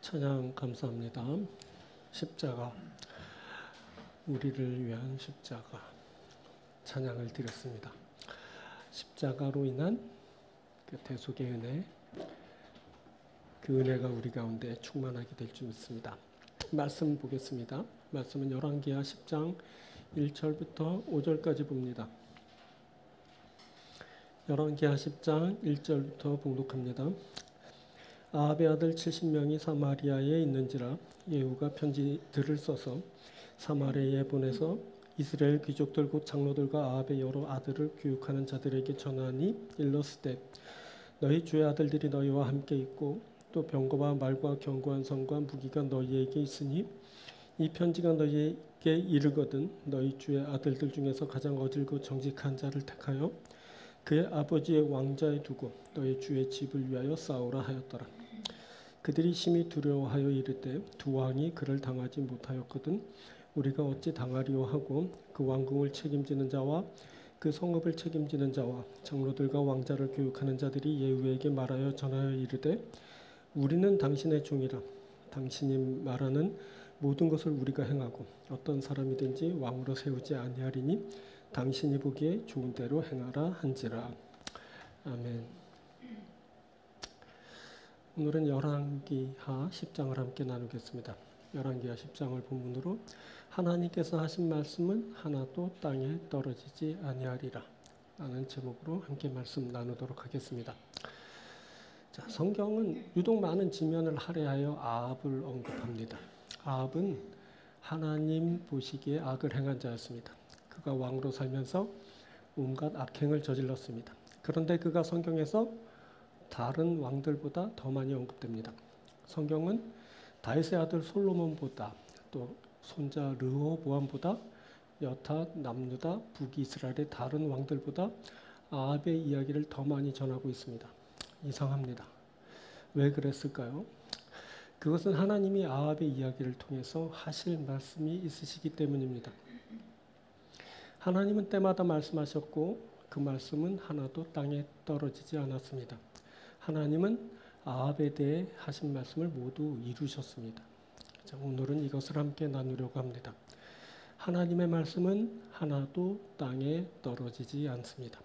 찬양 감사합니다. 십자가, 우리를 위한 십자가 찬양을 드렸습니다. 십자가로 인한 그 대속의 은혜, 그 은혜가 우리 가운데 충만하게 될 줄 믿습니다. 말씀 보겠습니다. 말씀은 열왕기하 10장 1절부터 5절까지 봅니다. 열왕기하 10장 1절부터 봉독합니다. 아합의 아들 70명이 사마리아에 있는지라 예후가 편지들을 써서 사마리아에 보내서 이스라엘 귀족들 곧 장로들과 아합의 여러 아들을 교육하는 자들에게 전하니 일렀으되 너희 주의 아들들이 너희와 함께 있고 또 병거와 말과 견고한 성과 무기가 너희에게 있으니 이 편지가 너희에게 이르거든 너희 주의 아들들 중에서 가장 어질고 정직한 자를 택하여 그의 아버지의 왕자에 두고 너희 주의 집을 위하여 싸우라 하였더라. 그들이 심히 두려워하여 이르되 두 왕이 그를 당하지 못하였거든 우리가 어찌 당하리요 하고 그 왕궁을 책임지는 자와 그 성읍을 책임지는 자와 장로들과 왕자를 교육하는 자들이 예후에게 말하여 전하여 이르되 우리는 당신의 종이라 당신이 말하는 모든 것을 우리가 행하고 어떤 사람이든지 왕으로 세우지 아니하리니 당신이 보기에 좋은 대로 행하라 한지라. 아멘. 오늘은 열왕기하 10장을 함께 나누겠습니다. 열왕기하 10장을 본문으로 하나님께서 하신 말씀은 하나도 땅에 떨어지지 아니하리라 라는 제목으로 함께 말씀 나누도록 하겠습니다. 자, 성경은 유독 많은 지면을 할애하여 아합을 언급합니다. 아합은 하나님 보시기에 악을 행한 자였습니다. 그가 왕으로 살면서 온갖 악행을 저질렀습니다. 그런데 그가 성경에서 다른 왕들보다 더 많이 언급됩니다. 성경은 다윗의 아들 솔로몬보다 또 손자 르호보암보다 여타, 남유다, 북이스라엘의 다른 왕들보다 아합의 이야기를 더 많이 전하고 있습니다. 이상합니다. 왜 그랬을까요? 그것은 하나님이 아합의 이야기를 통해서 하실 말씀이 있으시기 때문입니다. 하나님은 때마다 말씀하셨고 그 말씀은 하나도 땅에 떨어지지 않았습니다. 하나님은 아합에 대해 하신 말씀을 모두 이루셨습니다. 자, 오늘은 이것을 함께 나누려고 합니다. 하나님의 말씀은 하나도 땅에 떨어지지 않습니다.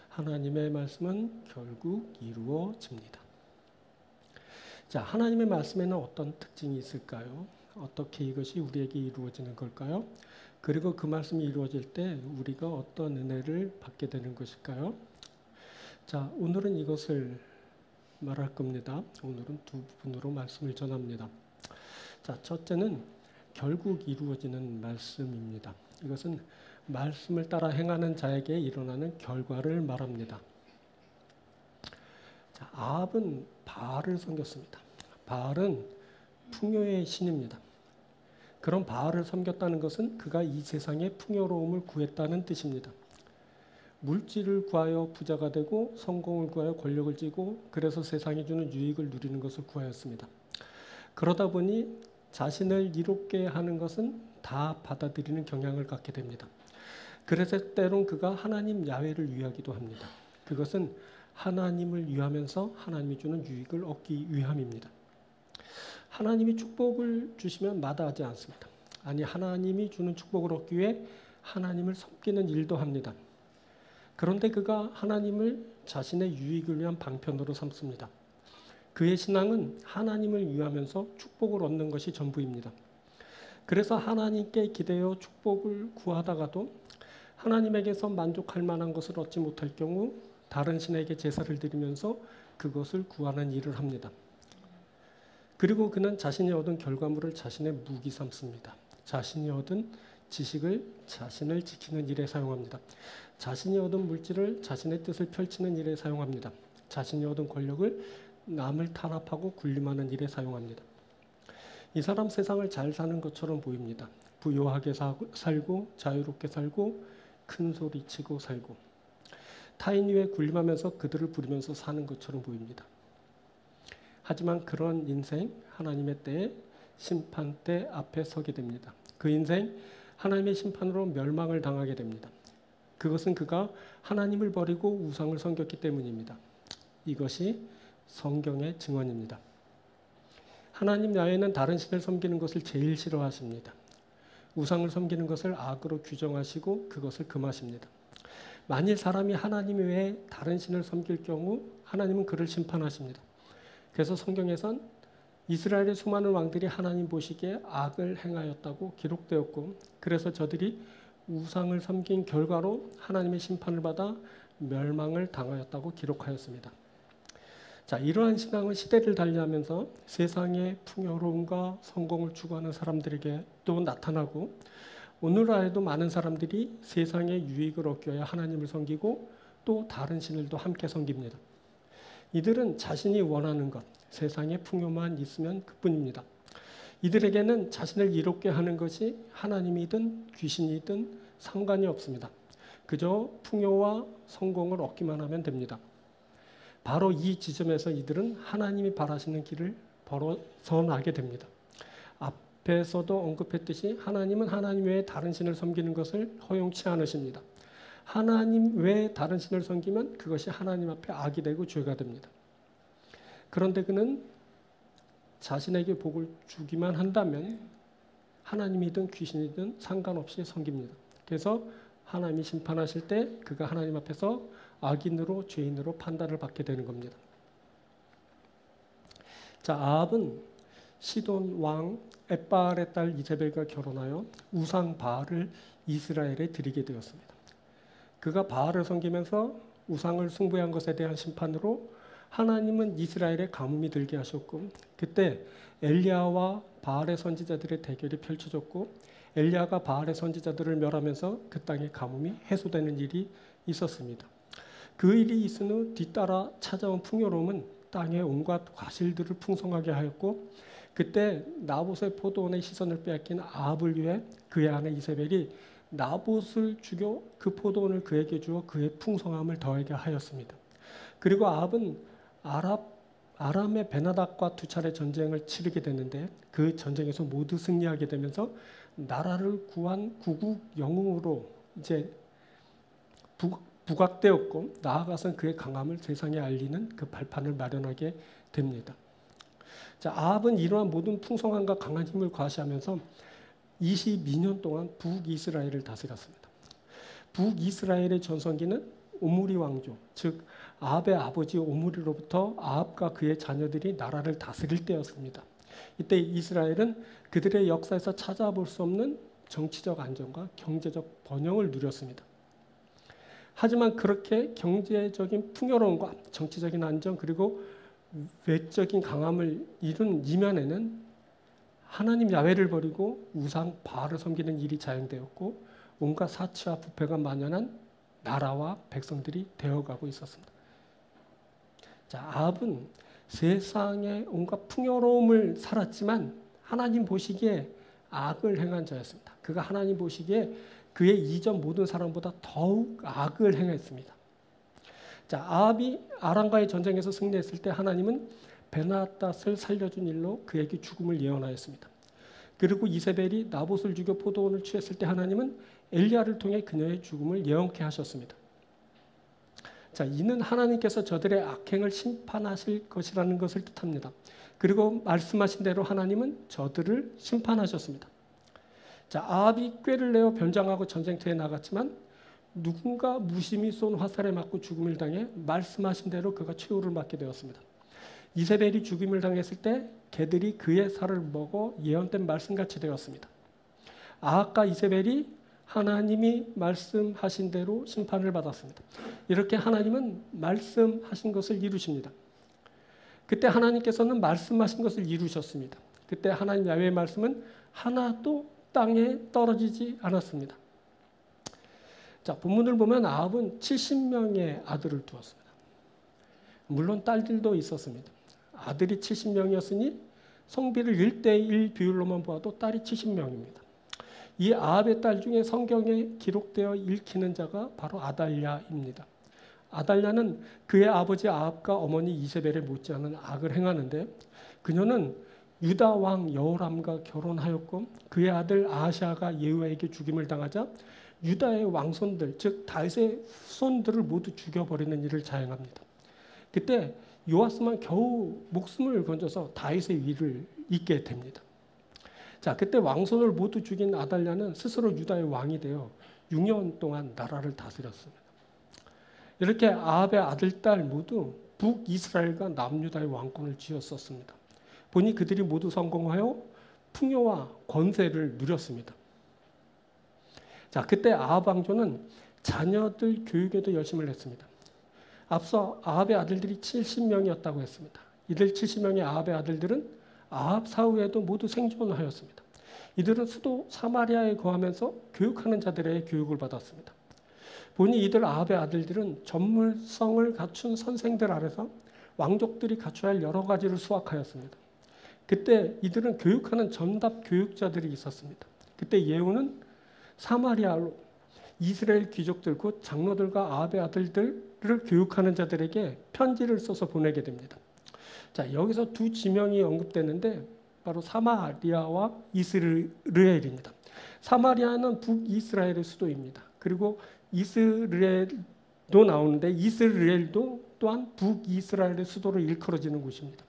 하나님의 말씀은 결국 이루어집니다. 자, 하나님의 말씀에는 어떤 특징이 있을까요? 어떻게 이것이 우리에게 이루어지는 걸까요? 그리고 그 말씀이 이루어질 때 우리가 어떤 은혜를 받게 되는 것일까요? 자, 오늘은 이것을 말할 겁니다. 오늘은 두 부분으로 말씀을 전합니다. 자, 첫째는 결국 이루어지는 말씀입니다. 이것은 말씀을 따라 행하는 자에게 일어나는 결과를 말합니다. 자, 아합은 바알을 섬겼습니다. 바알은 풍요의 신입니다. 그런 바알을 섬겼다는 것은 그가 이 세상의 풍요로움을 구했다는 뜻입니다. 물질을 구하여 부자가 되고 성공을 구하여 권력을 쥐고 그래서 세상이 주는 유익을 누리는 것을 구하였습니다. 그러다 보니 자신을 이롭게 하는 것은 다 받아들이는 경향을 갖게 됩니다. 그래서 때론 그가 하나님 야훼를 위하기도 합니다. 그것은 하나님을 위하면서 하나님이 주는 유익을 얻기 위함입니다. 하나님이 축복을 주시면 마다하지 않습니다. 아니, 하나님이 주는 축복을 얻기 위해 하나님을 섬기는 일도 합니다. 그런데 그가 하나님을 자신의 유익을 위한 방편으로 삼습니다. 그의 신앙은 하나님을 위하면서 축복을 얻는 것이 전부입니다. 그래서 하나님께 기대어 축복을 구하다가도 하나님에게서 만족할 만한 것을 얻지 못할 경우 다른 신에게 제사를 드리면서 그것을 구하는 일을 합니다. 그리고 그는 자신이 얻은 결과물을 자신의 무기 삼습니다. 자신이 얻은 지식을 자신을 지키는 일에 사용합니다. 자신이 얻은 물질을 자신의 뜻을 펼치는 일에 사용합니다. 자신이 얻은 권력을 남을 탄압하고 군림하는 일에 사용합니다. 이 사람 세상을 잘 사는 것처럼 보입니다. 부유하게 살고 자유롭게 살고 큰 소리치고 살고 타인 위에 군림하면서 그들을 부리면서 사는 것처럼 보입니다. 하지만 그런 인생 하나님의 때에 심판대 앞에 서게 됩니다. 그 인생 하나님의 심판으로 멸망을 당하게 됩니다. 그것은 그가 하나님을 버리고 우상을 섬겼기 때문입니다. 이것이 성경의 증언입니다. 하나님 야훼는 다른 신을 섬기는 것을 제일 싫어하십니다. 우상을 섬기는 것을 악으로 규정하시고 그것을 금하십니다. 만일 사람이 하나님 외에 다른 신을 섬길 경우 하나님은 그를 심판하십니다. 그래서 성경에선 이스라엘의 수많은 왕들이 하나님 보시기에 악을 행하였다고 기록되었고, 그래서 저들이 우상을 섬긴 결과로 하나님의 심판을 받아 멸망을 당하였다고 기록하였습니다. 자, 이러한 신앙은 시대를 달리하면서 세상의 풍요로움과 성공을 추구하는 사람들에게 또 나타나고, 오늘날에도 많은 사람들이 세상의 유익을 얻기 위해 하나님을 섬기고 또 다른 신들도 함께 섬깁니다. 이들은 자신이 원하는 것, 세상의 풍요만 있으면 그뿐입니다. 이들에게는 자신을 이롭게 하는 것이 하나님이든 귀신이든 상관이 없습니다. 그저 풍요와 성공을 얻기만 하면 됩니다. 바로 이 지점에서 이들은 하나님이 바라시는 길을 벗어나게 됩니다. 앞에서도 언급했듯이 하나님은 하나님 외에 다른 신을 섬기는 것을 허용치 않으십니다. 하나님 외에 다른 신을 섬기면 그것이 하나님 앞에 악이 되고 죄가 됩니다. 그런데 그는 자신에게 복을 주기만 한다면 하나님이든 귀신이든 상관없이 섬깁니다. 그래서 하나님이 심판하실 때 그가 하나님 앞에서 악인으로 죄인으로 판단을 받게 되는 겁니다. 자, 아합은 시돈 왕 엣바알의 딸 이세벨과 결혼하여 우상 바알을 이스라엘에 드리게 되었습니다. 그가 바알을 섬기면서 우상을 숭배한 것에 대한 심판으로 하나님은 이스라엘에 가뭄이 들게 하셨고, 그때 엘리야와 바알의 선지자들의 대결이 펼쳐졌고, 엘리야가 바알의 선지자들을 멸하면서 그 땅에 가뭄이 해소되는 일이 있었습니다. 그 일이 있은 후 뒤따라 찾아온 풍요로움은 땅의 온갖 과실들을 풍성하게 하였고, 그때 나봇의 포도원의 시선을 빼앗긴 아합을 위해 그의 아내 이세벨이 나봇을 죽여 그 포도원을 그에게 주어 그의 풍성함을 더하게 하였습니다. 그리고 아합은 아람의 베나닥과 두 차례 전쟁을 치르게 되는데 그 전쟁에서 모두 승리하게 되면서 나라를 구한 구국 영웅으로 이제 부각되었고, 나아가선 그의 강함을 세상에 알리는 그 발판을 마련하게 됩니다. 자, 아합은 이러한 모든 풍성함과 강한 힘을 과시하면서 22년 동안 북이스라엘을 다스렸습니다. 북이스라엘의 전성기는 오므리 왕조, 즉 아합의 아버지 오므리로부터 아합과 그의 자녀들이 나라를 다스릴 때였습니다. 이때 이스라엘은 그들의 역사에서 찾아볼 수 없는 정치적 안정과 경제적 번영을 누렸습니다. 하지만 그렇게 경제적인 풍요로움과 정치적인 안정 그리고 외적인 강함을 이룬 이면에는 하나님 야훼를 버리고 우상 바알을 섬기는 일이 자행되었고, 온갖 사치와 부패가 만연한 나라와 백성들이 되어가고 있었습니다. 자, 아합은 세상의 온갖 풍요로움을 살았지만 하나님 보시기에 악을 행한 자였습니다. 그가 하나님 보시기에 그의 이전 모든 사람보다 더욱 악을 행했습니다. 자, 아합이 아람과의 전쟁에서 승리했을 때 하나님은 베나닷을 살려준 일로 그에게 죽음을 예언하였습니다. 그리고 이세벨이 나봇을 죽여 포도원을 취했을 때 하나님은 엘리야를 통해 그녀의 죽음을 예언케 하셨습니다. 자, 이는 하나님께서 저들의 악행을 심판하실 것이라는 것을 뜻합니다. 그리고 말씀하신 대로 하나님은 저들을 심판하셨습니다. 자, 아합이 꾀를 내어 변장하고 전쟁터에 나갔지만 누군가 무심히 쏜 화살에 맞고 죽음을 당해 말씀하신 대로 그가 최후를 맞게 되었습니다. 이세벨이 죽임을 당했을 때 개들이 그의 살을 먹어 예언된 말씀같이 되었습니다. 아합과 이세벨이 하나님이 말씀하신 대로 심판을 받았습니다. 이렇게 하나님은 말씀하신 것을 이루십니다. 그때 하나님께서는 말씀하신 것을 이루셨습니다. 그때 하나님 야훼의 말씀은 하나도 땅에 떨어지지 않았습니다. 자, 본문을 보면 아합은 70명의 아들을 두었습니다. 물론 딸들도 있었습니다. 아들이 70명이었으니 성비를 1대1 비율로만 보아도 딸이 70명입니다. 이 아합의 딸 중에 성경에 기록되어 읽히는 자가 바로 아달랴입니다. 아달랴는 그의 아버지 아합과 어머니 이세벨에 못지않은 악을 행하는데, 그녀는 유다 왕 여호람과 결혼하였고 그의 아들 아하시아가 예후에게 죽임을 당하자 유다의 왕손들, 즉 다윗의 후손들을 모두 죽여버리는 일을 자행합니다. 그때 요아스만 겨우 목숨을 건져서 다윗의 위를 잇게 됩니다. 자, 그때 왕손을 모두 죽인 아달랴는 스스로 유다의 왕이 되어 6년 동안 나라를 다스렸습니다. 이렇게 아합의 아들, 딸 모두 북이스라엘과 남유다의 왕권을 쥐었었습니다. 보니 그들이 모두 성공하여 풍요와 권세를 누렸습니다. 자, 그때 아합 왕조는 자녀들 교육에도 열심을 했습니다. 앞서 아합의 아들들이 70명이었다고 했습니다. 이들 70명의 아합의 아들들은 아합 사후에도 모두 생존하였습니다. 이들은 수도 사마리아에 거하면서 교육하는 자들의 교육을 받았습니다. 보니 이들 아합의 아들들은 전문성을 갖춘 선생들 아래서 왕족들이 갖춰야 할 여러 가지를 수학하였습니다. 그때 이들은 교육하는 전답 교육자들이 있었습니다. 그때 예후는 사마리아로 이스라엘 귀족들 곧 장로들과 아합의 아들들을 교육하는 자들에게 편지를 써서 보내게 됩니다. 자, 여기서 두 지명이 언급되는데 바로 사마리아와 이스라엘입니다. 사마리아는 북이스라엘의 수도입니다. 그리고 이스라엘도 나오는데 이스라엘도 또한 북이스라엘의 수도로 일컬어지는 곳입니다.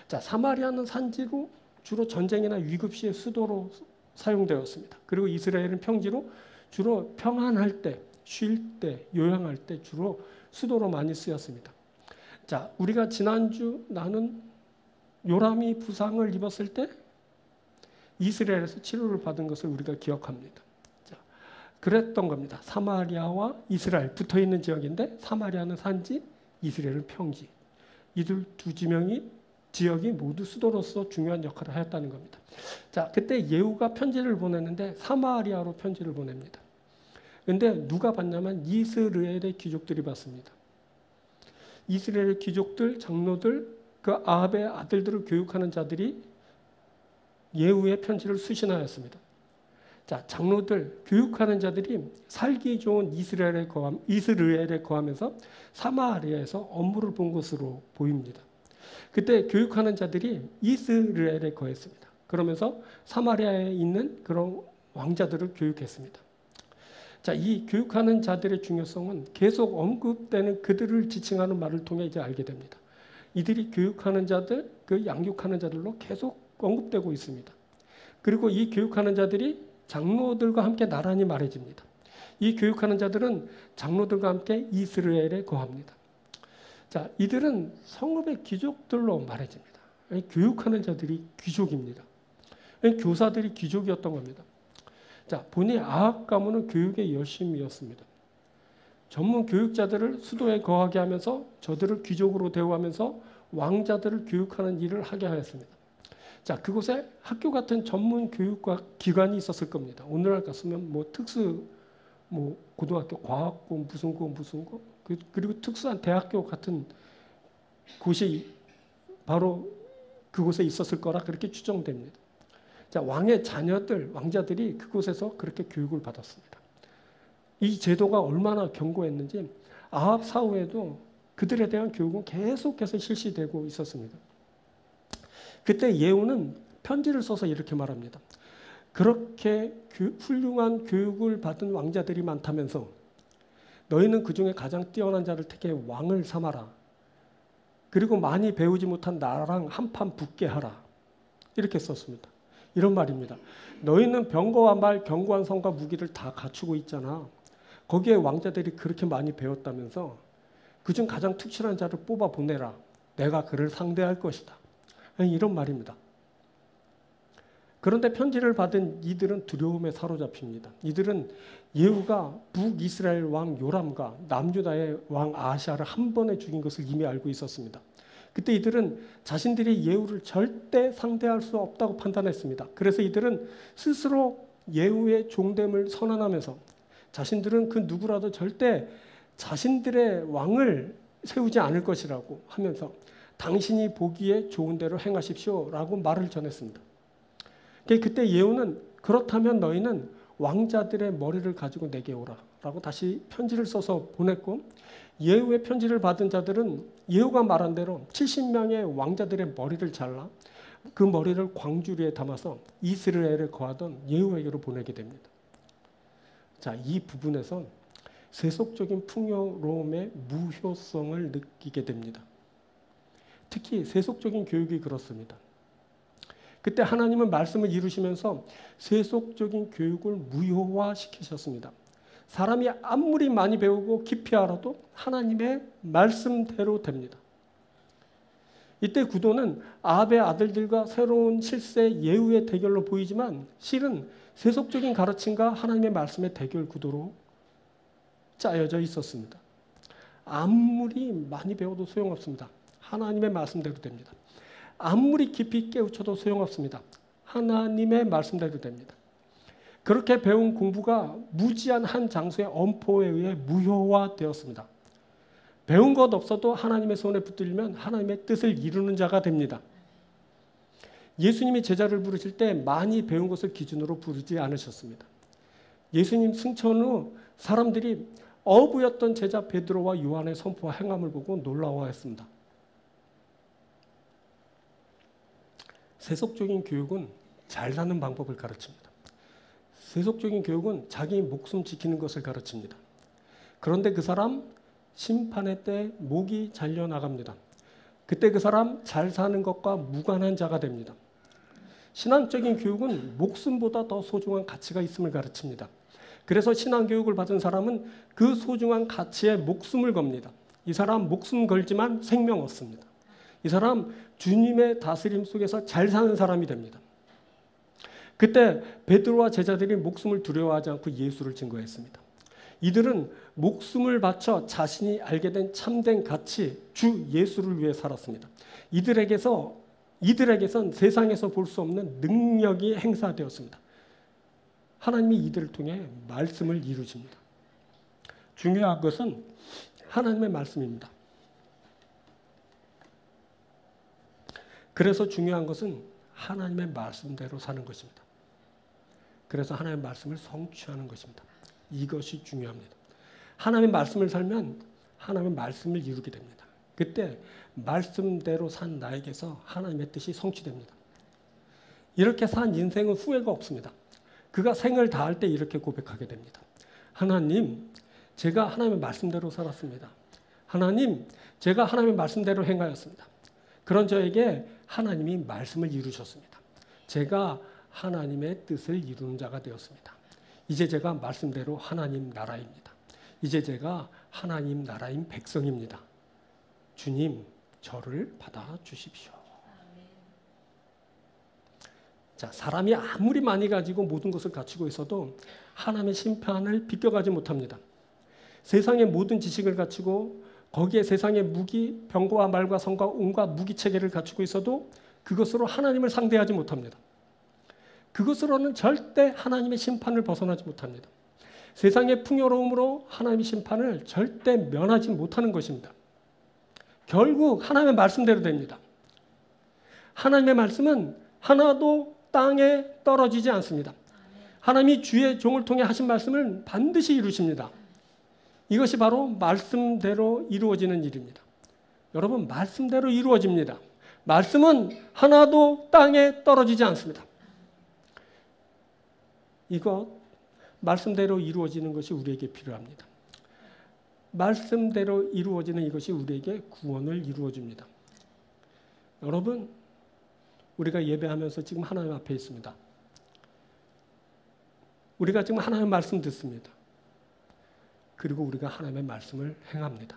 자, 사마리아는 산지로 주로 전쟁이나 위급 시의 수도로 사용되었습니다. 그리고 이스라엘은 평지로 주로 평안할 때, 쉴 때, 요양할 때 주로 수도로 많이 쓰였습니다. 자, 우리가 지난주 나는 요람이 부상을 입었을 때 이스라엘에서 치료를 받은 것을 우리가 기억합니다. 자, 그랬던 겁니다. 사마리아와 이스라엘 붙어 있는 지역인데 사마리아는 산지, 이스라엘은 평지. 이들 두 지역이 모두 수도로서 중요한 역할을 하였다는 겁니다. 자, 그때 예후가 편지를 보냈는데 사마리아로 편지를 보냅니다. 그런데 누가 받냐면 이스라엘의 귀족들이 받습니다. 이스라엘의 귀족들, 장로들, 그 아합의 아들들을 교육하는 자들이 예후의 편지를 수신하였습니다. 자, 장로들, 교육하는 자들이 살기 좋은 이스라엘에 거하면서 사마리아에서 업무를 본 것으로 보입니다. 그때 교육하는 자들이 이스라엘에 거했습니다. 그러면서 사마리아에 있는 그런 왕자들을 교육했습니다. 자, 이 교육하는 자들의 중요성은 계속 언급되는 그들을 지칭하는 말을 통해 이제 알게 됩니다. 이들이 교육하는 자들, 그 양육하는 자들로 계속 언급되고 있습니다. 그리고 이 교육하는 자들이 장로들과 함께 나란히 말해집니다. 이 교육하는 자들은 장로들과 함께 이스라엘에 거합니다. 자, 이들은 성읍의 귀족들로 말해집니다. 교육하는 자들이 귀족입니다. 교사들이 귀족이었던 겁니다. 자, 보니 아합 가문은 교육의 여심이었습니다. 전문 교육자들을 수도에 거하게 하면서 저들을 귀족으로 대우하면서 왕자들을 교육하는 일을 하게 하였습니다. 자, 그곳에 학교 같은 전문 교육과 기관이 있었을 겁니다. 오늘날 같으면 고등학교 과학고 무슨 고 그리고 특수한 대학교 같은 곳이 바로 그곳에 있었을 거라 그렇게 추정됩니다. 자, 왕의 자녀들, 왕자들이 그곳에서 그렇게 교육을 받았습니다. 이 제도가 얼마나 견고했는지 아합 사후에도 그들에 대한 교육은 계속해서 실시되고 있었습니다. 그때 예후는 편지를 써서 이렇게 말합니다. 그렇게 훌륭한 교육을 받은 왕자들이 많다면서 너희는 그 중에 가장 뛰어난 자를 택해 왕을 삼아라. 그리고 많이 배우지 못한 나랑 한판 붙게 하라. 이렇게 썼습니다. 이런 말입니다. 너희는 병거와 말, 견고한 성과 무기를 다 갖추고 있잖아. 거기에 왕자들이 그렇게 많이 배웠다면서 그중 가장 특출한 자를 뽑아 보내라. 내가 그를 상대할 것이다. 이런 말입니다. 그런데 편지를 받은 이들은 두려움에 사로잡힙니다. 이들은 예후가 북이스라엘 왕 요람과 남유다의 왕 아하시아를 한 번에 죽인 것을 이미 알고 있었습니다. 그때 이들은 자신들이 예후를 절대 상대할 수 없다고 판단했습니다. 그래서 이들은 스스로 예후의 종됨을 선언하면서 자신들은 그 누구라도 절대 자신들의 왕을 세우지 않을 것이라고 하면서 당신이 보기에 좋은 대로 행하십시오라고 말을 전했습니다. 그때 예후는 그렇다면 너희는 왕자들의 머리를 가지고 내게 오라 라고 다시 편지를 써서 보냈고, 예후의 편지를 받은 자들은 예후가 말한 대로 70명의 왕자들의 머리를 잘라 그 머리를 광주리에 담아서 이스라엘에 거하던 예후에게로 보내게 됩니다. 자, 이 부분에서 세속적인 풍요로움의 무효성을 느끼게 됩니다. 특히 세속적인 교육이 그렇습니다. 그때 하나님은 말씀을 이루시면서 세속적인 교육을 무효화시키셨습니다. 사람이 아무리 많이 배우고 깊이 알아도 하나님의 말씀대로 됩니다. 이때 구도는 아합의 아들들과 새로운 7세 예후의 대결로 보이지만 실은 세속적인 가르침과 하나님의 말씀의 대결 구도로 짜여져 있었습니다. 아무리 많이 배워도 소용없습니다. 하나님의 말씀대로 됩니다. 아무리 깊이 깨우쳐도 소용없습니다. 하나님의 말씀대로 됩니다. 그렇게 배운 공부가 무지한 한 장수의 엄포에 의해 무효화되었습니다. 배운 것 없어도 하나님의 손에 붙들면 하나님의 뜻을 이루는 자가 됩니다. 예수님이 제자를 부르실 때 많이 배운 것을 기준으로 부르지 않으셨습니다. 예수님 승천 후 사람들이 어부였던 제자 베드로와 요한의 선포와 행함을 보고 놀라워했습니다. 세속적인 교육은 잘 사는 방법을 가르칩니다. 세속적인 교육은 자기 목숨 지키는 것을 가르칩니다. 그런데 그 사람 심판의 때 목이 잘려나갑니다. 그때 그 사람 잘 사는 것과 무관한 자가 됩니다. 신앙적인 교육은 목숨보다 더 소중한 가치가 있음을 가르칩니다. 그래서 신앙교육을 받은 사람은 그 소중한 가치에 목숨을 겁니다. 이 사람 목숨 걸지만 생명 얻습니다. 이 사람 주님의 다스림 속에서 잘 사는 사람이 됩니다. 그때 베드로와 제자들이 목숨을 두려워하지 않고 예수를 증거했습니다. 이들은 목숨을 바쳐 자신이 알게 된 참된 가치, 주 예수를 위해 살았습니다. 이들에게선 세상에서 볼 수 없는 능력이 행사되었습니다. 하나님이 이들을 통해 말씀을 이루십니다. 중요한 것은 하나님의 말씀입니다. 그래서 중요한 것은 하나님의 말씀대로 사는 것입니다. 그래서 하나님의 말씀을 성취하는 것입니다. 이것이 중요합니다. 하나님의 말씀을 살면 하나님의 말씀을 이루게 됩니다. 그때 말씀대로 산 나에게서 하나님의 뜻이 성취됩니다. 이렇게 산 인생은 후회가 없습니다. 그가 생을 다할 때 이렇게 고백하게 됩니다. 하나님, 제가 하나님의 말씀대로 살았습니다. 하나님, 제가 하나님의 말씀대로 행하였습니다. 그런 저에게 하나님이 말씀을 이루셨습니다. 제가 하나님의 뜻을 이루는 자가 되었습니다. 이제 제가 말씀대로 하나님 나라입니다. 이제 제가 하나님 나라인 백성입니다. 주님, 저를 받아주십시오. 자, 사람이 아무리 많이 가지고 모든 것을 갖추고 있어도 하나님의 심판을 비껴가지 못합니다. 세상의 모든 지식을 갖추고 거기에 세상의 무기, 병과 말과 성과 온갖 무기체계를 갖추고 있어도 그것으로 하나님을 상대하지 못합니다. 그것으로는 절대 하나님의 심판을 벗어나지 못합니다. 세상의 풍요로움으로 하나님의 심판을 절대 면하지 못하는 것입니다. 결국 하나님의 말씀대로 됩니다. 하나님의 말씀은 하나도 땅에 떨어지지 않습니다. 하나님이 주의 종을 통해 하신 말씀을 반드시 이루십니다. 이것이 바로 말씀대로 이루어지는 일입니다. 여러분, 말씀대로 이루어집니다. 말씀은 하나도 땅에 떨어지지 않습니다. 이것 말씀대로 이루어지는 것이 우리에게 필요합니다. 말씀대로 이루어지는 이것이 우리에게 구원을 이루어줍니다. 여러분, 우리가 예배하면서 지금 하나님 앞에 있습니다. 우리가 지금 하나님의 말씀 듣습니다. 그리고 우리가 하나님의 말씀을 행합니다.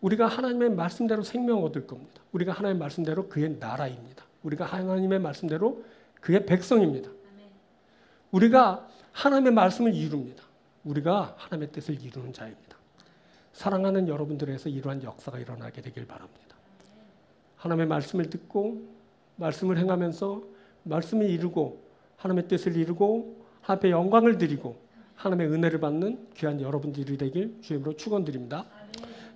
우리가 하나님의 말씀대로 생명 얻을 겁니다. 우리가 하나님의 말씀대로 그의 나라입니다. 우리가 하나님의 말씀대로 그의 백성입니다. 우리가 하나님의 말씀을 이룹니다. 우리가 하나님의 뜻을 이루는 자입니다. 사랑하는 여러분들에서 이러한 역사가 일어나게 되길 바랍니다. 하나님의 말씀을 듣고 말씀을 행하면서 말씀을 이루고 하나님의 뜻을 이루고 하나님의 영광을 드리고 하나님의 은혜를 받는 귀한 여러분들이 되길 주님으로 축원드립니다.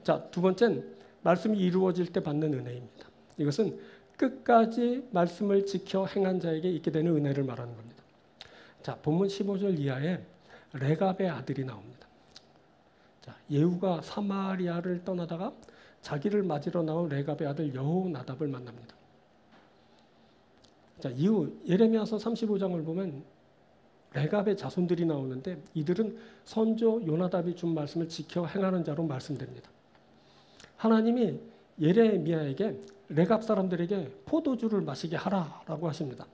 자, 두 번째는 말씀이 이루어질 때 받는 은혜입니다. 이것은 끝까지 말씀을 지켜 행한 자에게 있게 되는 은혜를 말하는 겁니다. 자, 본문 15절 이하에 레갑의 아들이 나옵니다. 자, 예후가 사마리아를 떠나다가 자기를 맞으러 나온 레갑의 아들 여호나답을 만납니다. 자, 이후 예레미야서 35장을 보면 레갑의 자손들이 나오는데 이들은 선조 요나답이 준 말씀을 지켜 행하는 자로 말씀됩니다. 하나님이 예레미야에게 레갑 사람들에게 포도주를 마시게 하라라고 하십니다.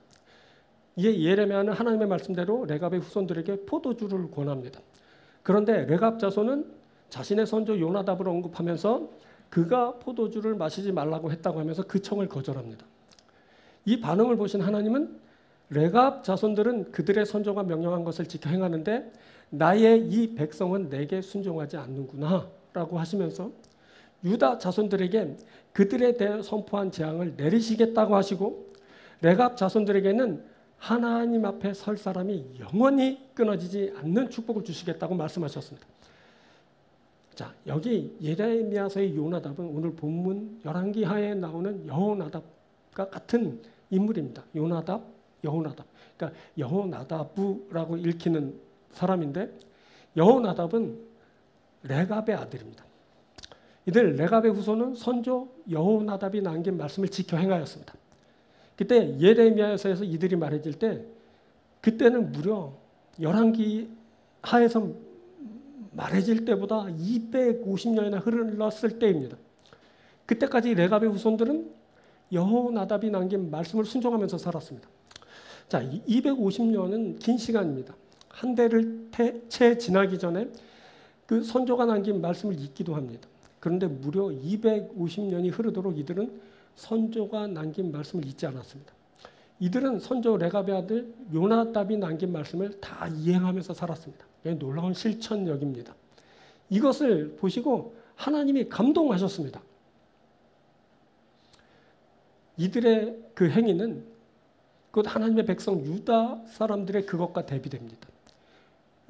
이에 예레미야는 하나님의 말씀대로 레갑의 후손들에게 포도주를 권합니다. 그런데 레갑 자손은 자신의 선조 요나답을 언급하면서 그가 포도주를 마시지 말라고 했다고 하면서 그 청을 거절합니다. 이 반응을 보신 하나님은 레갑 자손들은 그들의 선조가 명령한 것을 지켜 행하는데 나의 이 백성은 내게 순종하지 않는구나 라고 하시면서 유다 자손들에게 그들에 대해 선포한 재앙을 내리시겠다고 하시고 레갑 자손들에게는 하나님 앞에 설 사람이 영원히 끊어지지 않는 축복을 주시겠다고 말씀하셨습니다. 자, 여기 예레미야서의 요나답은 오늘 본문 열왕기하에 나오는 여호나답과 같은 인물입니다. 요나답, 여호나답. 그러니까 여호나다부라고 읽히는 사람인데 여호나답은 레갑의 아들입니다. 이들 레갑의 후손은 선조 여호나답이 남긴 말씀을 지켜 행하였습니다. 그때 예레미야서에서 이들이 말해질 때 그때는 무려 열왕기하에서 말해질 때보다 250년이나 흘렀을 때입니다. 그때까지 레갑의 후손들은 여호나답이 남긴 말씀을 순종하면서 살았습니다. 자, 250년은 긴 시간입니다. 한 대를 채 지나기 전에 그 선조가 남긴 말씀을 잊기도 합니다. 그런데 무려 250년이 흐르도록 이들은 선조가 남긴 말씀을 잊지 않았습니다. 이들은 선조 레갑의 아들 요나답이 남긴 말씀을 다 이행하면서 살았습니다. 놀라운 실천력입니다. 이것을 보시고 하나님이 감동하셨습니다. 이들의 그 행위는 곧 하나님의 백성 유다 사람들의 그것과 대비됩니다.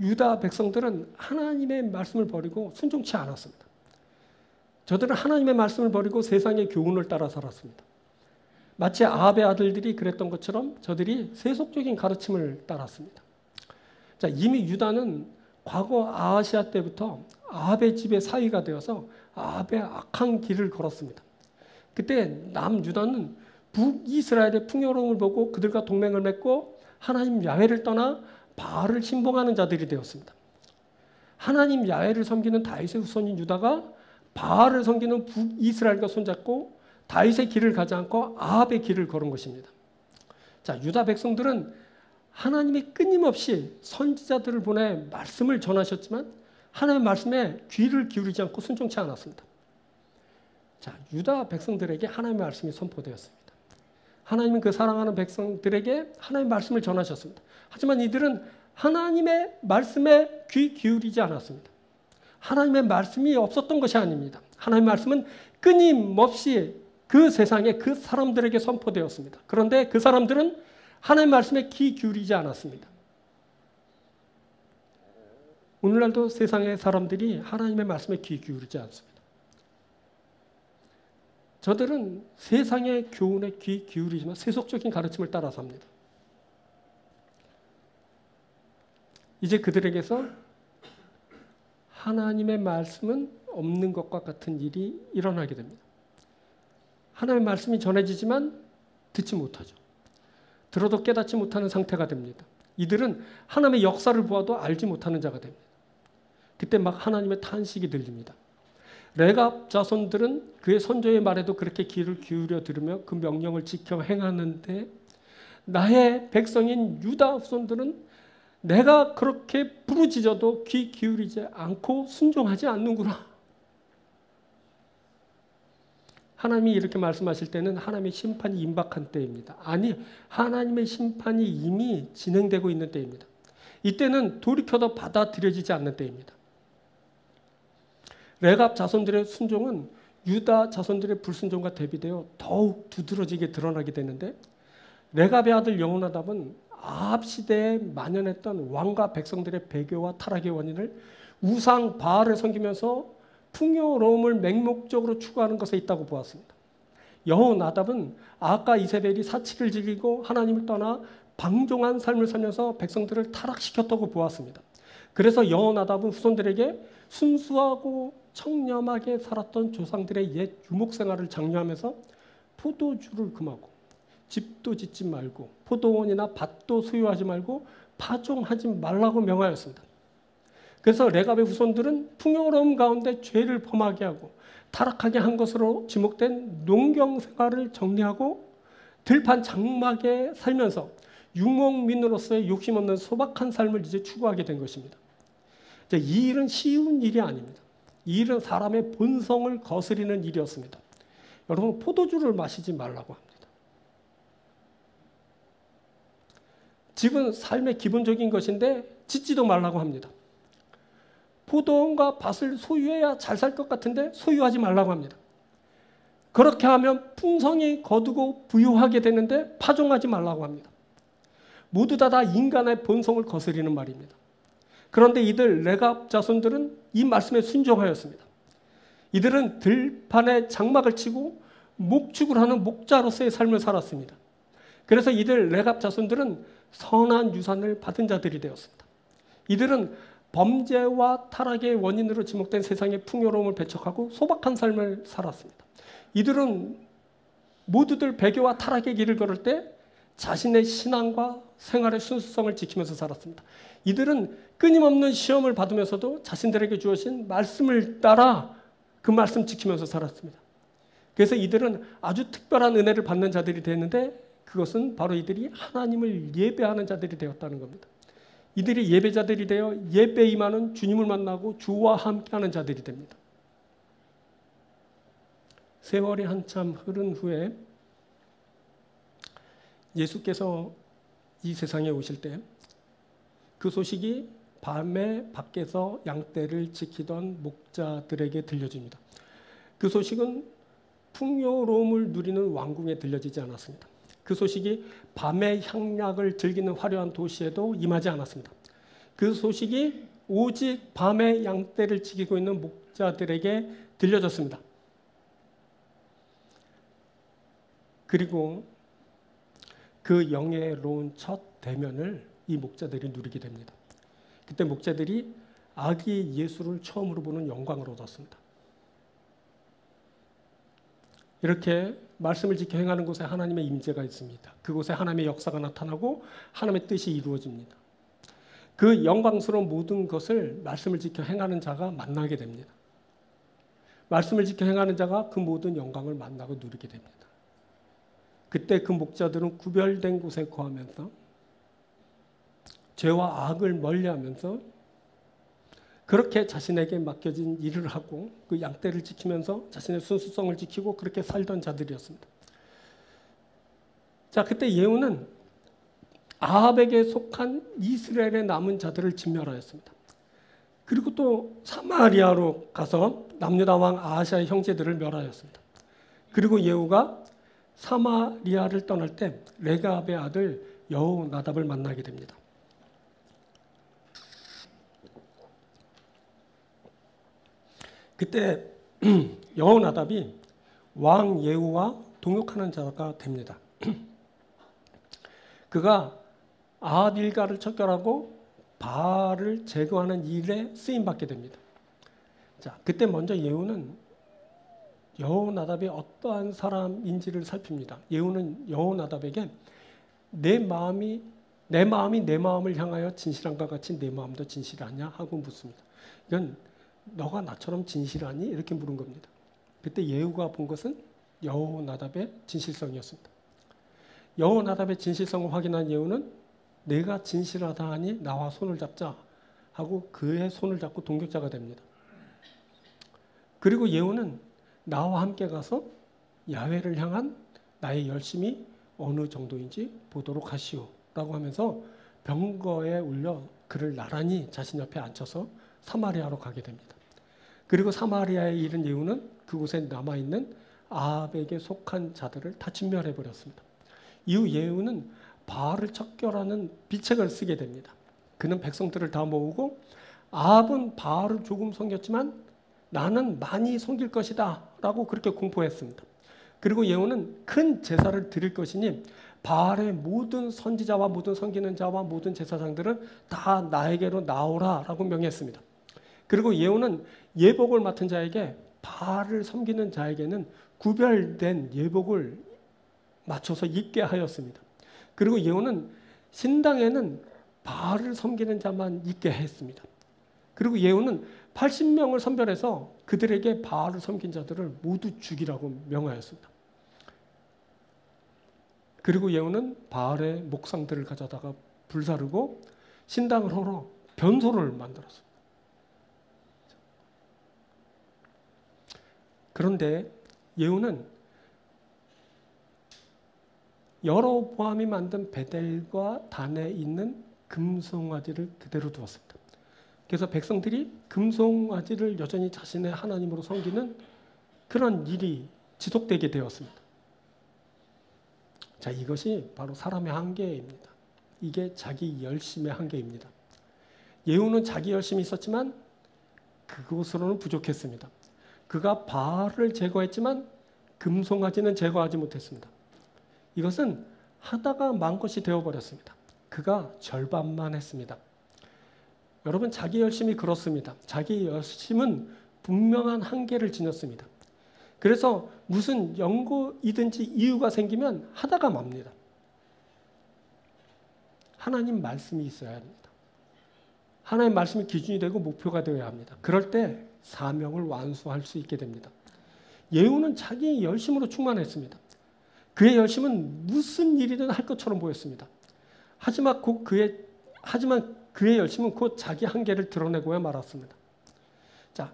유다 백성들은 하나님의 말씀을 버리고 순종치 않았습니다. 저들은 하나님의 말씀을 버리고 세상의 교훈을 따라 살았습니다. 마치 아합의 아들들이 그랬던 것처럼 저들이 세속적인 가르침을 따랐습니다. 자, 이미 유다는 과거 아하시아 때부터 아합의 집의 사위가 되어서 아합의 악한 길을 걸었습니다. 그때 남유다는 북이스라엘의 풍요로움을 보고 그들과 동맹을 맺고 하나님 야훼를 떠나 바알을 신봉하는 자들이 되었습니다. 하나님 야훼를 섬기는 다윗의 후손인 유다가 바알을 섬기는 북이스라엘과 손잡고 다윗의 길을 가지 않고 아합의 길을 걸은 것입니다. 자, 유다 백성들은 하나님이 끊임없이 선지자들을 보내 말씀을 전하셨지만 하나님의 말씀에 귀를 기울이지 않고 순종치 않았습니다. 자, 유다 백성들에게 하나님의 말씀이 선포되었습니다. 하나님은 그 사랑하는 백성들에게 하나님의 말씀을 전하셨습니다. 하지만 이들은 하나님의 말씀에 귀 기울이지 않았습니다. 하나님의 말씀이 없었던 것이 아닙니다. 하나님의 말씀은 끊임없이 그 세상에 그 사람들에게 선포되었습니다. 그런데 그 사람들은 하나님의 말씀에 귀 기울이지 않았습니다. 오늘날도 세상의 사람들이 하나님의 말씀에 귀 기울이지 않습니다. 저들은 세상의 교훈에 귀 기울이지만 세속적인 가르침을 따라 삽니다. 이제 그들에게서 하나님의 말씀은 없는 것과 같은 일이 일어나게 됩니다. 하나님의 말씀이 전해지지만 듣지 못하죠. 들어도 깨닫지 못하는 상태가 됩니다. 이들은 하나님의 역사를 보아도 알지 못하는 자가 됩니다. 그때 막 하나님의 탄식이 들립니다. 레갑 자손들은 그의 선조의 말에도 그렇게 귀를 기울여 들으며 그 명령을 지켜 행하는데 나의 백성인 유다 후손들은 내가 그렇게 부르짖어도 귀 기울이지 않고 순종하지 않는구나. 하나님이 이렇게 말씀하실 때는 하나님의 심판이 임박한 때입니다. 아니, 하나님의 심판이 이미 진행되고 있는 때입니다. 이때는 돌이켜도 받아들여지지 않는 때입니다. 레갑 자손들의 순종은 유다 자손들의 불순종과 대비되어 더욱 두드러지게 드러나게 되는데 레갑의 아들 여호나답은 아합 시대에 만연했던 왕과 백성들의 배교와 타락의 원인을 우상 바알을 섬기면서 풍요로움을 맹목적으로 추구하는 것에 있다고 보았습니다. 여호나답은 아합과 이세벨이 사치를 즐기고 하나님을 떠나 방종한 삶을 살면서 백성들을 타락시켰다고 보았습니다. 그래서 여호나답은 후손들에게 순수하고 청렴하게 살았던 조상들의 옛 유목 생활을 장려하면서 포도주를 금하고 집도 짓지 말고 포도원이나 밭도 소유하지 말고 파종하지 말라고 명하였습니다. 그래서 레갑의 후손들은 풍요로움 가운데 죄를 범하게 하고 타락하게 한 것으로 지목된 농경 생활을 정리하고 들판 장막에 살면서 유목민으로서의 욕심 없는 소박한 삶을 이제 추구하게 된 것입니다. 이제 이 일은 쉬운 일이 아닙니다. 이 일은 사람의 본성을 거스리는 일이었습니다. 여러분, 포도주를 마시지 말라고 합니다. 집은 삶의 기본적인 것인데 짓지도 말라고 합니다. 포도원과 밭을 소유해야 잘 살 것 같은데 소유하지 말라고 합니다. 그렇게 하면 풍성이 거두고 부유하게 되는데 파종하지 말라고 합니다. 모두 다 인간의 본성을 거스리는 말입니다. 그런데 이들 레갑 자손들은 이 말씀에 순종하였습니다. 이들은 들판에 장막을 치고 목축을 하는 목자로서의 삶을 살았습니다. 그래서 이들 레갑 자손들은 선한 유산을 받은 자들이 되었습니다. 이들은 범죄와 타락의 원인으로 지목된 세상의 풍요로움을 배척하고 소박한 삶을 살았습니다. 이들은 모두들 배교와 타락의 길을 걸을 때 자신의 신앙과 생활의 순수성을 지키면서 살았습니다. 이들은 끊임없는 시험을 받으면서도 자신들에게 주어진 말씀을 따라 그 말씀 지키면서 살았습니다. 그래서 이들은 아주 특별한 은혜를 받는 자들이 되었는데 그것은 바로 이들이 하나님을 예배하는 자들이 되었다는 겁니다. 이들이 예배자들이 되어 예배에 임하는 주님을 만나고 주와 함께하는 자들이 됩니다. 세월이 한참 흐른 후에 예수께서 이 세상에 오실 때 그 소식이 밤에 밖에서 양떼를 지키던 목자들에게 들려집니다. 그 소식은 풍요로움을 누리는 왕궁에 들려지지 않았습니다. 그 소식이 밤의 향락을 즐기는 화려한 도시에도 임하지 않았습니다. 그 소식이 오직 밤에 양떼를 지키고 있는 목자들에게 들려졌습니다. 그리고 그 영예로운 첫 대면을 이 목자들이 누리게 됩니다. 그때 목자들이 아기 예수를 처음으로 보는 영광을 얻었습니다. 이렇게 말씀을 지켜 행하는 곳에 하나님의 임재가 있습니다. 그곳에 하나님의 역사가 나타나고 하나님의 뜻이 이루어집니다. 그 영광스러운 모든 것을 말씀을 지켜 행하는 자가 만나게 됩니다. 말씀을 지켜 행하는 자가 그 모든 영광을 만나고 누리게 됩니다. 그때 그 목자들은 구별된 곳에 거하면서 죄와 악을 멀리하면서 그렇게 자신에게 맡겨진 일을 하고 그 양떼를 지키면서 자신의 순수성을 지키고 그렇게 살던 자들이었습니다. 자, 그때 예후는 아합에게 속한 이스라엘의 남은 자들을 진멸하였습니다. 그리고 또 사마리아로 가서 남유다 왕 아하시아의 형제들을 멸하였습니다. 그리고 예후가 사마리아를 떠날 때 레갑의 아들 여호나답을 만나게 됩니다. 그때 여호나답이 왕 예후와 동역하는 자가 됩니다. 그가 아합 일가를 척결하고 바알을 제거하는 일에 쓰임받게 됩니다. 자, 그때 먼저 예후는 여호나답이 어떠한 사람인지를 살핍니다. 예후는 여호나답에게 내 마음이 내 마음을 향하여 진실한가 같이 내 마음도 진실하냐 하고 묻습니다. 이건 너가 나처럼 진실하니? 이렇게 물은 겁니다. 그때 예후가 본 것은 여호나답의 진실성이었습니다. 여호나답의 진실성을 확인한 예후는 내가 진실하다 하니 나와 손을 잡자 하고 그의 손을 잡고 동역자가 됩니다. 그리고 예후는 나와 함께 가서 야훼를 향한 나의 열심이 어느 정도인지 보도록 하시오 라고 하면서 병거에 올려 그를 나란히 자신 옆에 앉혀서 사마리아로 가게 됩니다. 그리고 사마리아에 이른 예후는 그곳에 남아있는 아합에게 속한 자들을 다 진멸해버렸습니다. 이후 예후는 바알을 척결하는 비책을 쓰게 됩니다. 그는 백성들을 다 모으고 아합은 바알을 조금 섬겼지만 나는 많이 섬길 것이다 라고 그렇게 공포했습니다. 그리고 예후는 큰 제사를 드릴 것이니 바알의 모든 선지자와 모든 섬기는 자와 모든 제사장들은 다 나에게로 나오라 라고 명했습니다. 그리고 예후는 예복을 맡은 자에게 바알을 섬기는 자에게는 구별된 예복을 맞춰서 입게 하였습니다. 그리고 예후는 신당에는 바알을 섬기는 자만 있게 했습니다. 그리고 예후는 80명을 선별해서 그들에게 바알을 섬긴 자들을 모두 죽이라고 명하였습니다. 그리고 예후는 바알의 목상들을 가져다가 불사르고 신당을 헐어 변소를 만들었습니다. 그런데 예후는 여로보암이 만든 베델과 단에 있는 금송아지를 그대로 두었습니다. 그래서 백성들이 금송아지를 여전히 자신의 하나님으로 섬기는 그런 일이 지속되게 되었습니다. 자, 이것이 바로 사람의 한계입니다. 이게 자기 열심의 한계입니다. 예후는 자기 열심이 있었지만 그것으로는 부족했습니다. 그가 바알을 제거했지만 금송아지는 제거하지 못했습니다. 이것은 하다가 만 것이 되어버렸습니다. 그가 절반만 했습니다. 여러분, 자기 열심이 그렇습니다. 자기 열심은 분명한 한계를 지녔습니다. 그래서 무슨 연고이든지 이유가 생기면 하다가 맙니다. 하나님 말씀이 있어야 합니다. 하나님 말씀이 기준이 되고 목표가 되어야 합니다. 그럴 때 사명을 완수할 수 있게 됩니다. 예후는 자기 열심으로 충만했습니다. 그의 열심은 무슨 일이든 할 것처럼 보였습니다. 하지만 그의 열심은 곧 자기 한계를 드러내고야 말았습니다. 자,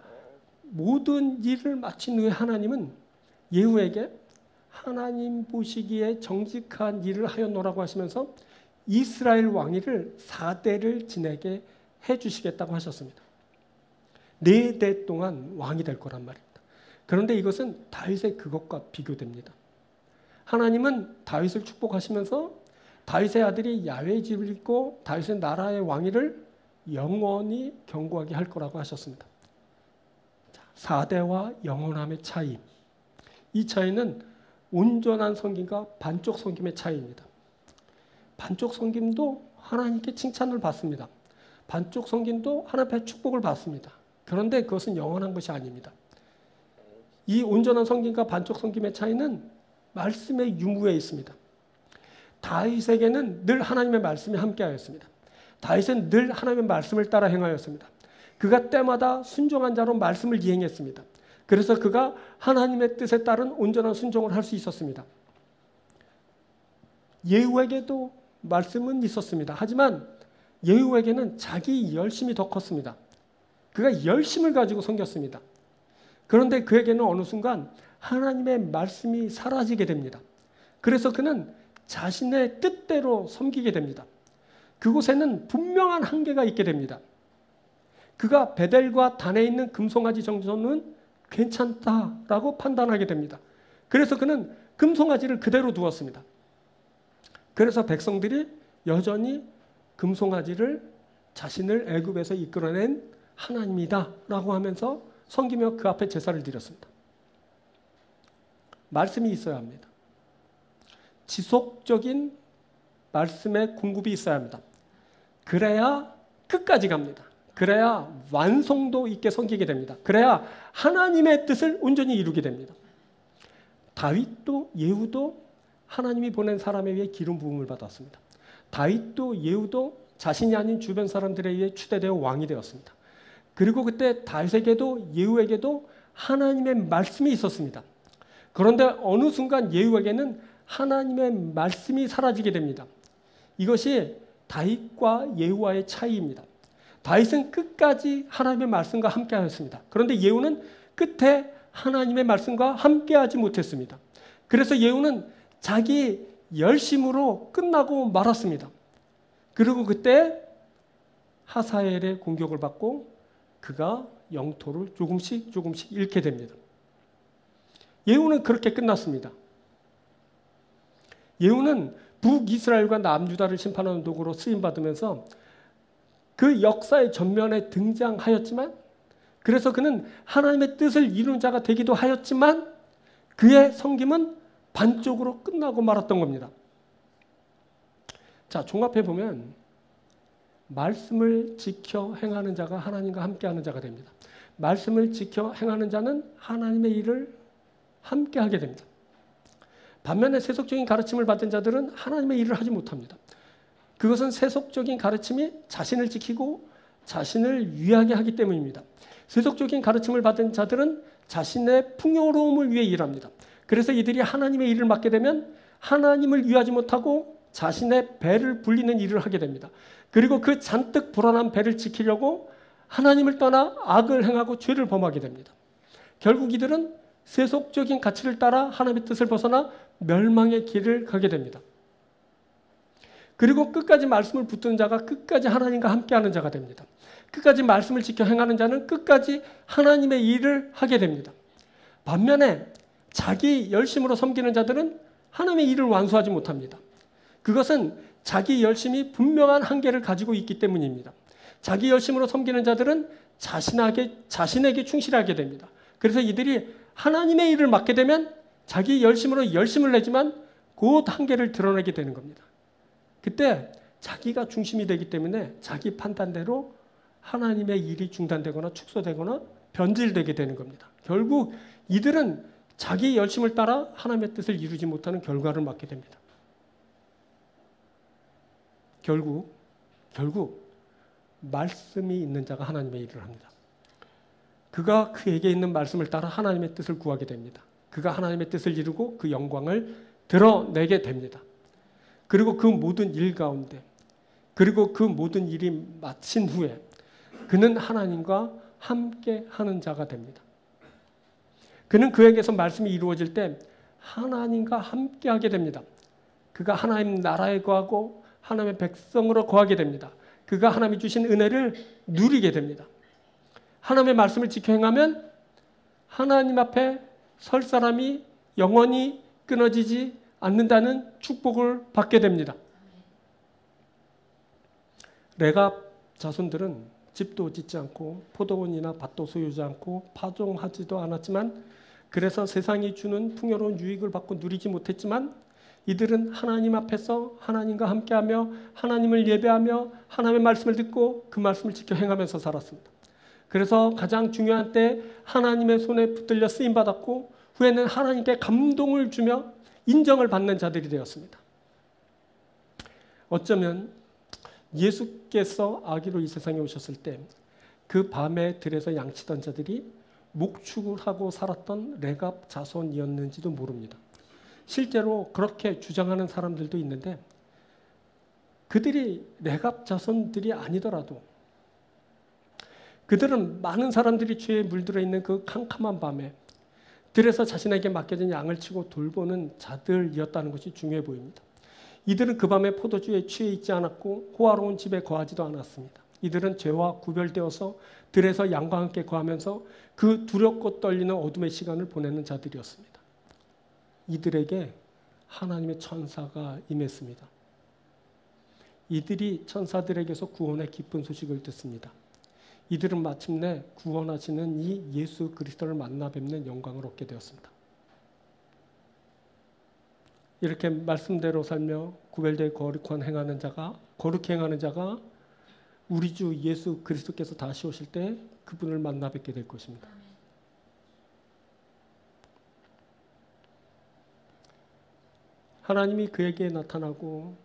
모든 일을 마친 후에 하나님은 예후에게 하나님 보시기에 정직한 일을 하였노라고 하시면서 이스라엘 왕위를 4대를 지내게 해주시겠다고 하셨습니다. 4대 동안 왕이 될 거란 말입니다. 그런데 이것은 다윗의 그것과 비교됩니다. 하나님은 다윗을 축복하시면서 다윗의 아들이 야훼의 집을 잇고 다윗의 나라의 왕위를 영원히 견고하게 할 거라고 하셨습니다. 4대와 영원함의 차이. 이 차이는 온전한 섬김과 반쪽 섬김의 차이입니다. 반쪽 섬김도 하나님께 칭찬을 받습니다. 반쪽 섬김도 하나님의 축복을 받습니다. 그런데 그것은 영원한 것이 아닙니다. 이 온전한 섬김과 반쪽 섬김의 차이는 말씀의 유무에 있습니다. 다윗에게는 늘 하나님의 말씀이 함께하였습니다. 다윗은 늘 하나님의 말씀을 따라 행하였습니다. 그가 때마다 순종한 자로 말씀을 이행했습니다. 그래서 그가 하나님의 뜻에 따른 온전한 순종을 할 수 있었습니다. 예후에게도 말씀은 있었습니다. 하지만 예후에게는 자기 열심이 더 컸습니다. 그가 열심을 가지고 섬겼습니다. 그런데 그에게는 어느 순간 하나님의 말씀이 사라지게 됩니다. 그래서 그는 자신의 뜻대로 섬기게 됩니다. 그곳에는 분명한 한계가 있게 됩니다. 그가 베델과 단에 있는 금송아지 정도는 괜찮다라고 판단하게 됩니다. 그래서 그는 금송아지를 그대로 두었습니다. 그래서 백성들이 여전히 금송아지를 자신을 애굽에서 이끌어낸 하나님이다라고 하면서 섬기며 그 앞에 제사를 드렸습니다. 말씀이 있어야 합니다. 지속적인 말씀의 공급이 있어야 합니다. 그래야 끝까지 갑니다. 그래야 완성도 있게 섬기게 됩니다. 그래야 하나님의 뜻을 온전히 이루게 됩니다. 다윗도 예후도 하나님이 보낸 사람에 의해 기름 부음을 받았습니다. 다윗도 예후도 자신이 아닌 주변 사람들에 의해 추대되어 왕이 되었습니다. 그리고 그때 다윗에게도 예후에게도 하나님의 말씀이 있었습니다. 그런데 어느 순간 예후에게는 하나님의 말씀이 사라지게 됩니다. 이것이 다윗과 예후와의 차이입니다. 다윗은 끝까지 하나님의 말씀과 함께하였습니다. 그런데 예후는 끝에 하나님의 말씀과 함께하지 못했습니다. 그래서 예후는 자기 열심으로 끝나고 말았습니다. 그리고 그때 하사엘의 공격을 받고 그가 영토를 조금씩 잃게 됩니다. 예후는 그렇게 끝났습니다. 예후는 북이스라엘과 남유다를 심판하는 도구로 쓰임받으면서 그 역사의 전면에 등장하였지만, 그래서 그는 하나님의 뜻을 이루는 자가 되기도 하였지만 그의 섬김은 반쪽으로 끝나고 말았던 겁니다. 자, 종합해 보면 말씀을 지켜 행하는 자가 하나님과 함께하는 자가 됩니다. 말씀을 지켜 행하는 자는 하나님의 일을 함께하게 됩니다. 반면에 세속적인 가르침을 받은 자들은 하나님의 일을 하지 못합니다. 그것은 세속적인 가르침이 자신을 지키고 자신을 위하게 하기 때문입니다. 세속적인 가르침을 받은 자들은 자신의 풍요로움을 위해 일합니다. 그래서 이들이 하나님의 일을 맡게 되면 하나님을 위하지 못하고 자신의 배를 불리는 일을 하게 됩니다. 그리고 그 잔뜩 불어난 배를 지키려고 하나님을 떠나 악을 행하고 죄를 범하게 됩니다. 결국 이들은 세속적인 가치를 따라 하나님의 뜻을 벗어나 멸망의 길을 가게 됩니다. 그리고 끝까지 말씀을 붙드는 자가 끝까지 하나님과 함께하는 자가 됩니다. 끝까지 말씀을 지켜 행하는 자는 끝까지 하나님의 일을 하게 됩니다. 반면에 자기 열심으로 섬기는 자들은 하나님의 일을 완수하지 못합니다. 그것은 자기 열심이 분명한 한계를 가지고 있기 때문입니다. 자기 열심으로 섬기는 자들은 자신에게 충실하게 됩니다. 그래서 이들이 하나님의 일을 맡게 되면 자기 열심으로 열심을 내지만 곧 한계를 드러내게 되는 겁니다. 그때 자기가 중심이 되기 때문에 자기 판단대로 하나님의 일이 중단되거나 축소되거나 변질되게 되는 겁니다. 결국 이들은 자기 열심을 따라 하나님의 뜻을 이루지 못하는 결과를 맞게 됩니다. 결국 말씀이 있는 자가 하나님의 일을 합니다. 그가 그에게 있는 말씀을 따라 하나님의 뜻을 구하게 됩니다. 그가 하나님의 뜻을 이루고 그 영광을 드러내게 됩니다. 그리고 그 모든 일 가운데 그리고 그 모든 일이 마친 후에 그는 하나님과 함께 하는 자가 됩니다. 그는 그에게서 말씀이 이루어질 때 하나님과 함께 하게 됩니다. 그가 하나님 나라에 거하고 하나님의 백성으로 거하게 됩니다. 그가 하나님이 주신 은혜를 누리게 됩니다. 하나님의 말씀을 지켜 행하면 하나님 앞에 설 사람이 영원히 끊어지지 않는다는 축복을 받게 됩니다. 레갑 자손들은 집도 짓지 않고 포도원이나 밭도 소유하지 않고 파종하지도 않았지만 그래서 세상이 주는 풍요로운 유익을 받고 누리지 못했지만 이들은 하나님 앞에서 하나님과 함께하며 하나님을 예배하며 하나님의 말씀을 듣고 그 말씀을 지켜 행하면서 살았습니다. 그래서 가장 중요한 때 하나님의 손에 붙들려 쓰임받았고 후에는 하나님께 감동을 주며 인정을 받는 자들이 되었습니다. 어쩌면 예수께서 아기로 이 세상에 오셨을 때 그 밤에 들에서 양치던 자들이 목축을 하고 살았던 레갑 자손이었는지도 모릅니다. 실제로 그렇게 주장하는 사람들도 있는데 그들이 레갑 자손들이 아니더라도 그들은 많은 사람들이 죄에 물들어 있는 그 캄캄한 밤에 들에서 자신에게 맡겨진 양을 치고 돌보는 자들이었다는 것이 중요해 보입니다. 이들은 그 밤에 포도주에 취해 있지 않았고 호화로운 집에 거하지도 않았습니다. 이들은 죄와 구별되어서 들에서 양과 함께 거하면서 그 두렵고 떨리는 어둠의 시간을 보내는 자들이었습니다. 이들에게 하나님의 천사가 임했습니다. 이들이 천사들에게서 구원의 기쁜 소식을 듣습니다. 이들은 마침내 구원하시는 이 예수 그리스도를 만나 뵙는 영광을 얻게 되었습니다. 이렇게 말씀대로 살며 구별되어 거룩히 행하는 자가 우리 주 예수 그리스도께서 다시 오실 때 그분을 만나 뵙게 될 것입니다. 하나님이 그에게 나타나고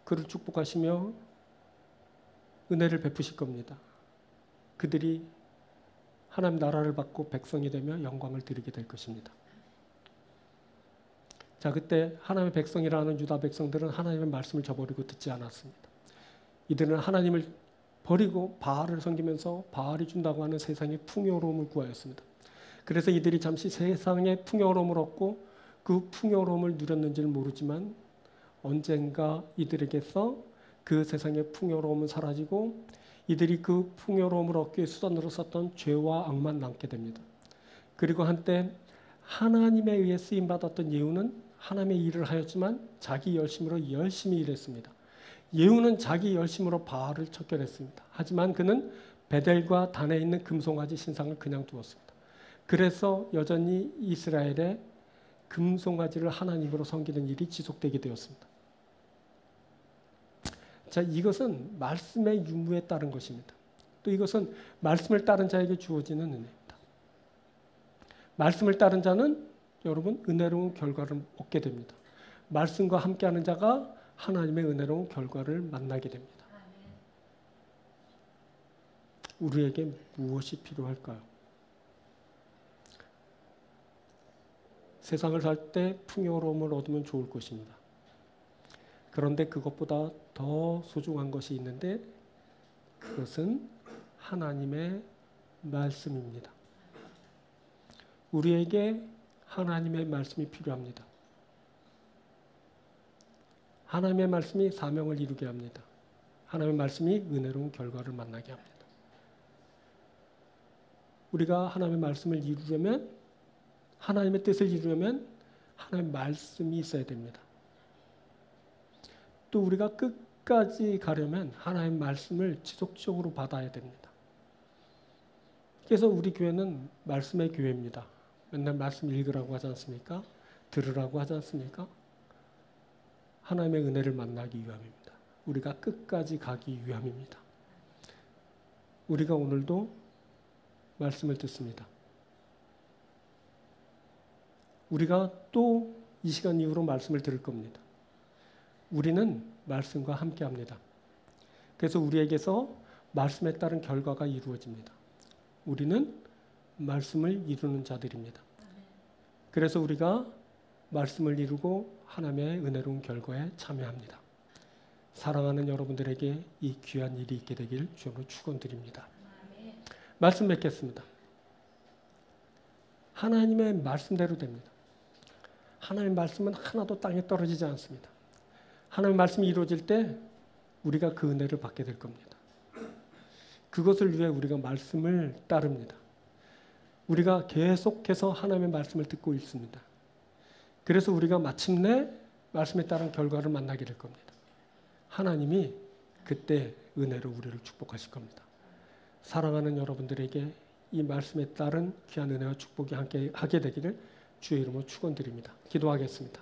그를 축복하시며 은혜를 베푸실 겁니다. 그들이 하나님 나라를 받고 백성이 되며 영광을 드리게 될 것입니다. 자, 그때 하나님의 백성이라는 유다 백성들은 하나님의 말씀을 저버리고 듣지 않았습니다. 이들은 하나님을 버리고 바알을 섬기면서 바알이 준다고 하는 세상의 풍요로움을 구하였습니다. 그래서 이들이 잠시 세상의 풍요로움을 얻고 그 풍요로움을 누렸는지는 모르지만 언젠가 이들에게서 그 세상의 풍요로움은 사라지고 이들이 그 풍요로움을 얻기 위해 수단으로 썼던 죄와 악만 남게 됩니다. 그리고 한때 하나님에 의해 쓰임받았던 예후는 하나님의 일을 하였지만 자기 열심으로 열심히 일했습니다. 예후는 자기 열심으로 바알을 척결했습니다. 하지만 그는 베델과 단에 있는 금송아지 신상을 그냥 두었습니다. 그래서 여전히 이스라엘의 금송아지를 하나님으로 섬기는 일이 지속되게 되었습니다. 자, 이것은 말씀의 유무에 따른 것입니다. 또 이것은 말씀을 따른 자에게 주어지는 은혜입니다. 말씀을 따른 자는 여러분 은혜로운 결과를 얻게 됩니다. 말씀과 함께하는 자가 하나님의 은혜로운 결과를 만나게 됩니다. 우리에게 무엇이 필요할까요? 세상을 살 때 풍요로움을 얻으면 좋을 것입니다. 그런데 그것보다 더 소중한 것이 있는데 그것은 하나님의 말씀입니다. 우리에게 하나님의 말씀이 필요합니다. 하나님의 말씀이 사명을 이루게 합니다. 하나님의 말씀이 은혜로운 결과를 만나게 합니다. 우리가 하나님의 말씀을 이루려면, 하나님의 뜻을 이루려면 하나님의 말씀이 있어야 됩니다. 또 우리가 끝까지 가려면 하나님의 말씀을 지속적으로 받아야 됩니다. 그래서 우리 교회는 말씀의 교회입니다. 맨날 말씀 읽으라고 하지 않습니까? 들으라고 하지 않습니까? 하나님의 은혜를 만나기 위함입니다. 우리가 끝까지 가기 위함입니다. 우리가 오늘도 말씀을 듣습니다. 우리가 또 이 시간 이후로 말씀을 들을 겁니다. 우리는 말씀과 함께 합니다. 그래서 우리에게서 말씀에 따른 결과가 이루어집니다. 우리는 말씀을 이루는 자들입니다. 그래서 우리가 말씀을 이루고 하나님의 은혜로운 결과에 참여합니다. 사랑하는 여러분들에게 이 귀한 일이 있게 되길 주로 축원드립니다. 말씀 맺겠습니다. 하나님의 말씀대로 됩니다. 하나님의 말씀은 하나도 땅에 떨어지지 않습니다. 하나님의 말씀이 이루어질 때 우리가 그 은혜를 받게 될 겁니다. 그것을 위해 우리가 말씀을 따릅니다. 우리가 계속해서 하나님의 말씀을 듣고 있습니다. 그래서 우리가 마침내 말씀에 따른 결과를 만나게 될 겁니다. 하나님이 그때 은혜로 우리를 축복하실 겁니다. 사랑하는 여러분들에게 이 말씀에 따른 귀한 은혜와 축복이 함께 하게 되기를 주의 이름으로 축원드립니다. 기도하겠습니다.